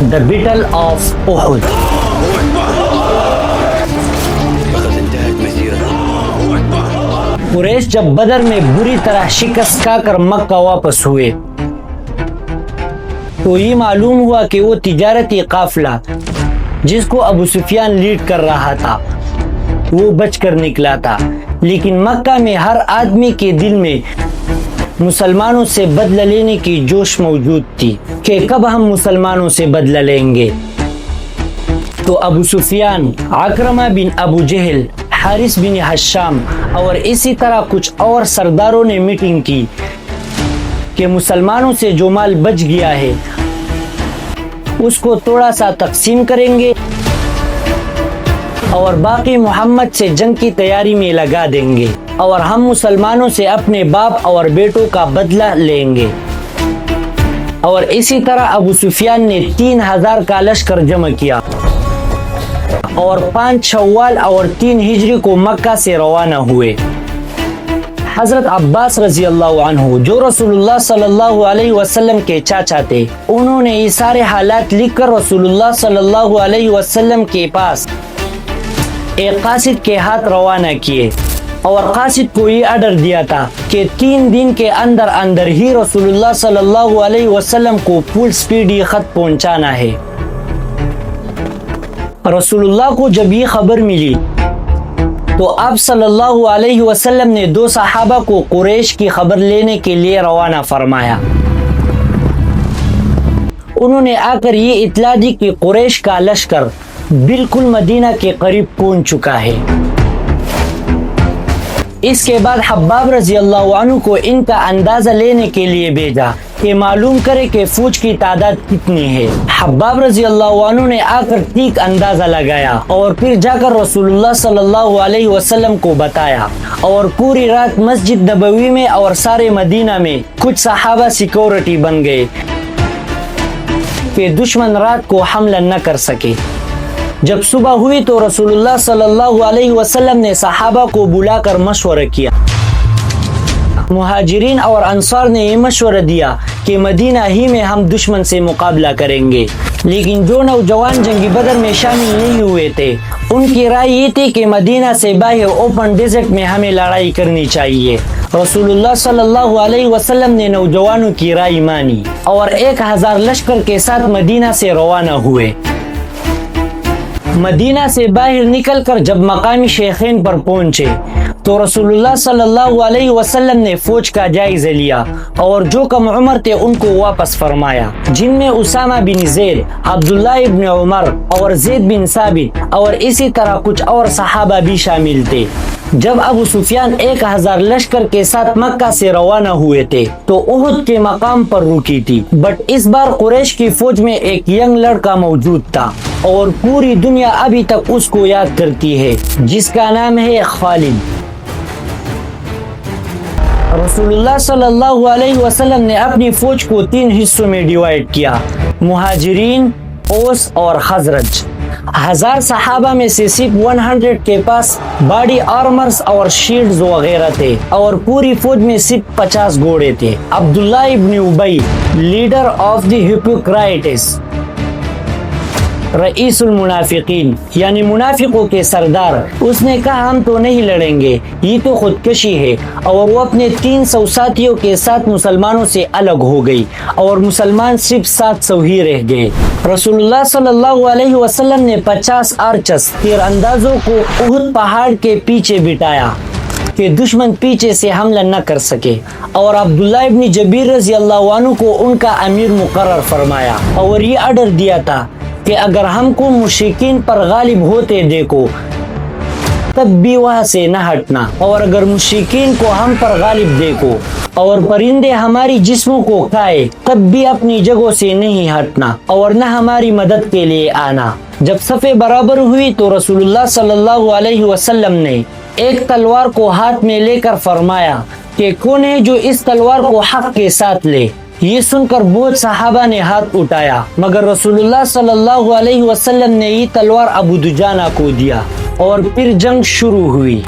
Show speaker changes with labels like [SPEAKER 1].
[SPEAKER 1] The Battle of Uhud. قریش جب بدر میں بری طرح شکست کھا کر مکہ واپس ہوئے تو یہ معلوم ہوا کہ وہ تجارتی قافلہ جس کو ابو سفیان لیڈ کر رہا تھا وہ بچ کر نکلا تھا، لیکن مکہ میں ہر آدمی کے دل میں مسلمانوں سے بدلہ لینے کی جوش موجود تھی کہ کب ہم مسلمانوں سے بدلہ لیں گے۔ تو ابو سفیان، عکرمہ بن ابو جہل، حارث بن حشام اور اسی طرح کچھ اور سرداروں نے میٹنگ کی کہ مسلمانوں سے جو مال بچ گیا ہے اس کو تھوڑا سا تقسیم کریں گے اور باقی محمد سے جنگ کی تیاری میں لگا دیں گے، اور ہم مسلمانوں سے اپنے باپ اور بیٹوں کا بدلہ لیں گے۔ اور اسی طرح ابو سفیان نے 3000 کا لشکر جمع کیا اور 5 شوال اور 3 ہجری کو مکہ سے روانہ ہوئے۔ حضرت عباس رضی اللہ عنہ جو رسول اللہ صلی اللہ علیہ وسلم کے چاچا تھے، انہوں نے یہ سارے حالات لکھ کر رسول اللہ صلی اللہ علیہ وسلم کے پاس ایک قاصد کے ہاتھ روانہ کیے، اور قاصد کو یہ آرڈر دیا تھا کہ 3 دن کے اندر اندر ہی رسول اللہ صلی اللہ علیہ وسلم کو فل سپیڈ یہ خط پہنچانا ہے۔ رسول اللہ کو جب یہ خبر ملی تو آپ صلی اللہ علیہ وسلم نے 2 صحابہ کو قریش کی خبر لینے کے لیے روانہ فرمایا۔ انہوں نے آ کر یہ اطلاع دی کہ قریش کا لشکر بالکل مدینہ کے قریب پہنچ چکا ہے۔ اس کے بعد حباب رضی اللہ عنہ کو ان کا اندازہ لینے کے لیے بھیجا کہ معلوم کرے کہ فوج کی تعداد کتنی ہے۔ حباب رضی اللہ عنہ نے آ کر ٹھیک اندازہ لگایا اور پھر جا کر رسول اللہ صلی اللہ علیہ وسلم کو بتایا، اور پوری رات مسجد نبوی میں اور سارے مدینہ میں کچھ صحابہ سیکورٹی بن گئے کہ دشمن رات کو حملہ نہ کر سکے۔ جب صبح ہوئی تو رسول اللہ صلی اللہ علیہ وسلم نے صحابہ کو بلا کر مشورہ کیا۔ مہاجرین اور انصار نے یہ مشورہ دیا کہ مدینہ ہی میں ہم دشمن سے مقابلہ کریں گے، لیکن جو نوجوان جنگی بدر میں شامل نہیں ہوئے تھے ان کی رائے یہ تھی کہ مدینہ سے باہر اوپن ڈیزرٹ میں ہمیں لڑائی کرنی چاہیے۔ رسول اللہ صلی اللہ علیہ وسلم نے نوجوانوں کی رائے مانی اور 1000 لشکر کے ساتھ مدینہ سے روانہ ہوئے۔ مدینہ سے باہر نکل کر جب مقامی شیخین پر پہنچے تو رسول اللہ صلی اللہ علیہ وسلم نے فوج کا جائزہ لیا اور جو کم عمر تھے ان کو واپس فرمایا، جن میں اسامہ بن زید، عبداللہ ابن عمر اور زید بن ثابت اور اسی طرح کچھ اور صحابہ بھی شامل تھے۔ جب ابو سفیان 1000 لشکر کے ساتھ مکہ سے روانہ ہوئے تھے تو احد کے مقام پر رکی تھی، بٹ اس بار قریش کی فوج میں ایک ینگ لڑکا موجود تھا اور پوری دنیا ابھی تک اس کو یاد کرتی ہے، جس کا نام ہے خالد۔ رسول اللہ صلی اللہ علیہ وسلم نے اپنی فوج کو 3 حصوں میں ڈیوائیڈ کیا، مہاجرین، اوس اور خزرج۔ 1000 صحابہ میں سے صرف 100 کے پاس باڈی آرمرز اور شیلڈز وغیرہ تھے، اور پوری فوج میں صرف 50 گھوڑے تھے۔ عبداللہ ابن ابی، لیڈر آف دی ہپوکرائٹس، رئیس المنافقین یعنی منافقوں کے سردار، اس نے کہا ہم تو نہیں لڑیں گے، یہ تو خودکشی ہے، اور وہ اپنے 300 ساتھیوں کے ساتھ مسلمانوں سے الگ ہو گئی اور مسلمان صرف 700 ہی رہ گئے۔ رسول اللہ صلی اللہ علیہ وسلم نے 50 آرچرز تیر اندازوں کو احد پہاڑ کے پیچھے بٹھایا کہ دشمن پیچھے سے حملہ نہ کر سکے، اور عبداللہ ابن جبیر رضی اللہ عنہ کو ان کا امیر مقرر فرمایا اور یہ آرڈر دیا تھا کہ اگر ہم کو مشرکین پر غالب ہوتے دیکھو تب بھی وہاں سے نہ ہٹنا، اور اگر مشرکین کو ہم پر غالب دیکھو اور پرندے ہماری جسموں کو کھائے تب بھی اپنی جگہوں سے نہیں ہٹنا اور نہ ہماری مدد کے لیے آنا۔ جب صفیں برابر ہوئی تو رسول اللہ صلی اللہ علیہ وسلم نے ایک تلوار کو ہاتھ میں لے کر فرمایا کہ کون ہے جو اس تلوار کو حق کے ساتھ لے۔ یہ سن کر بہت صحابہ نے ہاتھ اٹھایا، مگر رسول اللہ صلی اللہ علیہ وسلم نے یہ تلوار ابو دجانہ کو دیا اور پھر جنگ شروع ہوئی۔